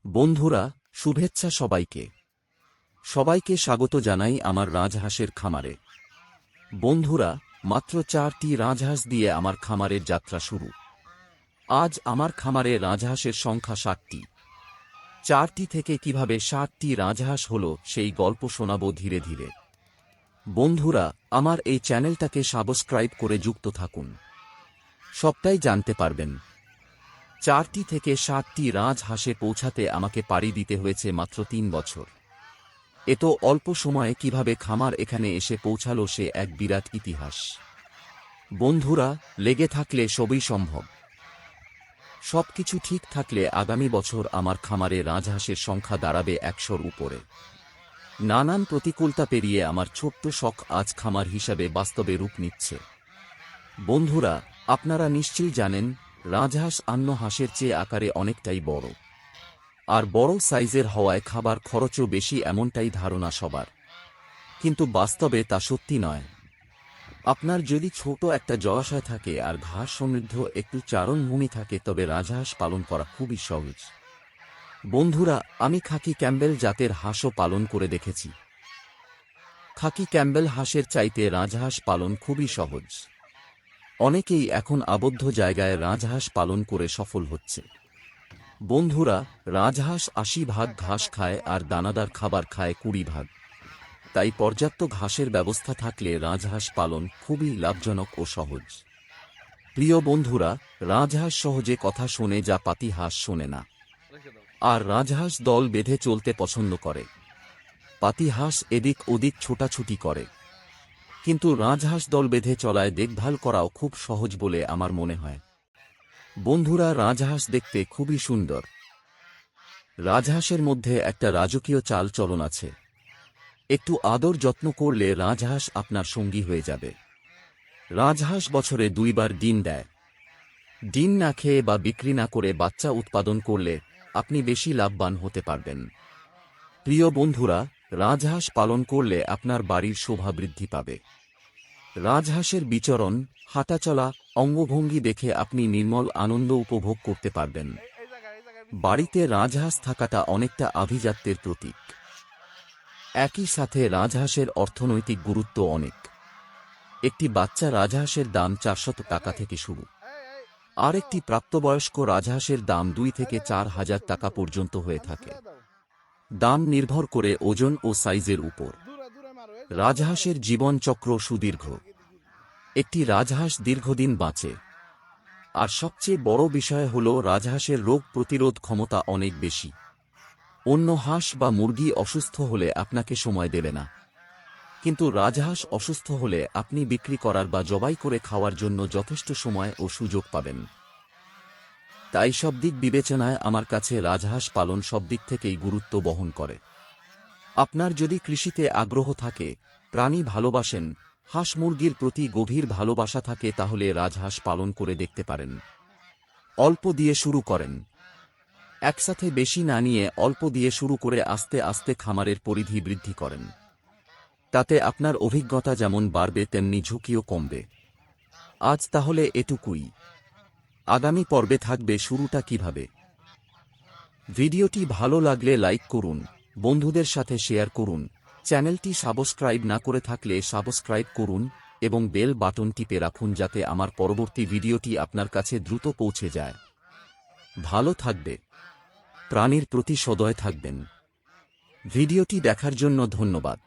বন্ধুরা, শুভেচ্ছা সবাইকে। সবাইকে স্বাগত জানাই আমার রাজহাঁসের খামারে। বন্ধুরা, মাত্র 4টি রাজহাঁস দিয়ে আমার খামারের যাত্রা শুরু। আজ আমার খামারে রাজহাঁসের সংখ্যা 60টি। 4টি থেকে কিভাবে 60টি রাজহাঁস হলো সেই গল্প শোনাবো ধীরে ধীরে। বন্ধুরা, আমার এই চ্যানেলটাকে সাবস্ক্রাইব করে যুক্ত থাকুন, সবটাই জানতে পারবেন। 4টি থেকে 60টি রাজহাঁসে পৌঁছাতে আমাকে পাড়ি দিতে হয়েছে মাত্র 3 বছর। এত অল্প সময়ে কিভাবে খামার এখানে এসে পৌঁছালো সে এক বিরাট ইতিহাস। বন্ধুরা, লেগে থাকলে সবই সম্ভব। সবকিছু ঠিক থাকলে আগামী বছর আমার খামারে রাজহাঁসের সংখ্যা দাঁড়াবে 100-র উপরে। নানান প্রতিকূলতা পেরিয়ে আমার ছোট্ট শখ আজ খামার হিসাবে বাস্তবে রূপ নিচ্ছে। বন্ধুরা, আপনারা নিশ্চয়ই জানেন, রাজহাঁস অন্য হাঁসের চেয়ে আকারে অনেকটাই বড়, আর বড় সাইজের হওয়ায় খাবার খরচও বেশি এমনটাই ধারণা সবার। কিন্তু বাস্তবে তা সত্যি নয়। আপনার যদি ছোট একটা জলাশয় থাকে আর ঘাস সমৃদ্ধ একটু চারণভূমি থাকে তবে রাজহাঁস পালন করা খুবই সহজ। বন্ধুরা, আমি খাকি ক্যাম্বেল জাতের হাঁসও পালন করে দেখেছি। খাকি ক্যাম্বেল হাঁসের চাইতে রাজহাঁস পালন খুবই সহজ। অনেকেই এখন আবদ্ধ জায়গায় রাজহাঁস পালন করে সফল হচ্ছে। বন্ধুরা, রাজহাঁস 80 ভাগ ঘাস খায় আর দানাদার খাবার খায় 20 ভাগ। তাই পর্যাপ্ত ঘাসের ব্যবস্থা থাকলে রাজহাঁস পালন খুবই লাভজনক ও সহজ। প্রিয় বন্ধুরা, রাজহাঁস সহজে কথা শোনে যা পাতি হাঁস শোনে না। আর রাজহাঁস দল বেঁধে চলতে পছন্দ করে। পাতি হাঁস এদিক ওদিক ছোটাছুটি করে। কিন্তু রাজহাঁস দল বেঁধে চলায় দেখভাল করাও খুব সহজ বলে আমার মনে হয়। বন্ধুরা, রাজহাঁস দেখতে খুবই সুন্দর। রাজহাঁসের মধ্যে একটা রাজকীয় চাল চলন আছে। একটু আদর যত্ন করলে রাজহাঁস আপনার সঙ্গী হয়ে যাবে। রাজহাঁস বছরে 2 বার ডিম দেয়। ডিম না খেয়ে বা বিক্রি না করে বাচ্চা উৎপাদন করলে আপনি বেশি লাভবান হতে পারবেন। প্রিয় বন্ধুরা, রাজহাঁস পালন করলে আপনার বাড়ির শোভা বৃদ্ধি পাবে। রাজহাঁসের বিচরণ, হাঁটাচলা, অঙ্গভঙ্গি দেখে আপনি নির্মল আনন্দ উপভোগ করতে পারবেন। বাড়িতে রাজহাঁস থাকাটা অনেকটা আভিজাত্যের প্রতীক। একই সাথে রাজহাঁসের অর্থনৈতিক গুরুত্ব অনেক। একটি বাচ্চা রাজহাঁসের দাম 400 টাকা থেকে শুরু। আর একটি প্রাপ্তবয়স্ক রাজহাঁসের দাম 2 থেকে 4 হাজার টাকা পর্যন্ত হয়ে থাকে। দাম নির্ভর করে ওজন ও সাইজের উপর। রাজহাঁসের জীবন চক্র সুদীর্ঘ। একটি রাজহাঁস দীর্ঘদিন বাঁচে। আর সবচেয়ে বড় বিষয় হল রাজহাঁসের রোগ প্রতিরোধ ক্ষমতা অনেক বেশি। অন্য হাঁস বা মুরগি অসুস্থ হলে আপনাকে সময় দেবে না, কিন্তু রাজহাঁস অসুস্থ হলে আপনি বিক্রি করার বা জবাই করে খাওয়ার জন্য যথেষ্ট সময় ও সুযোগ পাবেন। তাই সব দিক বিবেচনায় আমার কাছে রাজহাঁস পালন সব দিক থেকেই গুরুত্ব বহন করে। আপনার যদি কৃষিতে আগ্রহ থাকে, প্রাণী ভালোবাসেন, হাঁস মুরগির প্রতি গভীর ভালোবাসা থাকে তাহলে রাজহাঁস পালন করে দেখতে পারেন। অল্প দিয়ে শুরু করেন। একসাথে বেশি না নিয়ে অল্প দিয়ে শুরু করে আস্তে আস্তে খামারের পরিধি বৃদ্ধি করেন। তাতে আপনার অভিজ্ঞতা যেমন বাড়বে তেমনি ঝুঁকিও কমবে। আজ তাহলে এটুকুই। আগামী পর্বে থাকবে শুরুটা কিভাবে। ভিডিওটি ভালো লাগলে লাইক করুন, বন্ধুদের সাথে শেয়ার করুন। চ্যানেলটি সাবস্ক্রাইব না করে থাকলে সাবস্ক্রাইব করুন এবং বেল বাটন টিপে রাখুন যাতে আমার পরবর্তী ভিডিওটি আপনার কাছে দ্রুত পৌঁছে যায়। ভালো থাকবে, প্রাণীর প্রতি সদয় থাকবেন। ভিডিওটি দেখার জন্য ধন্যবাদ।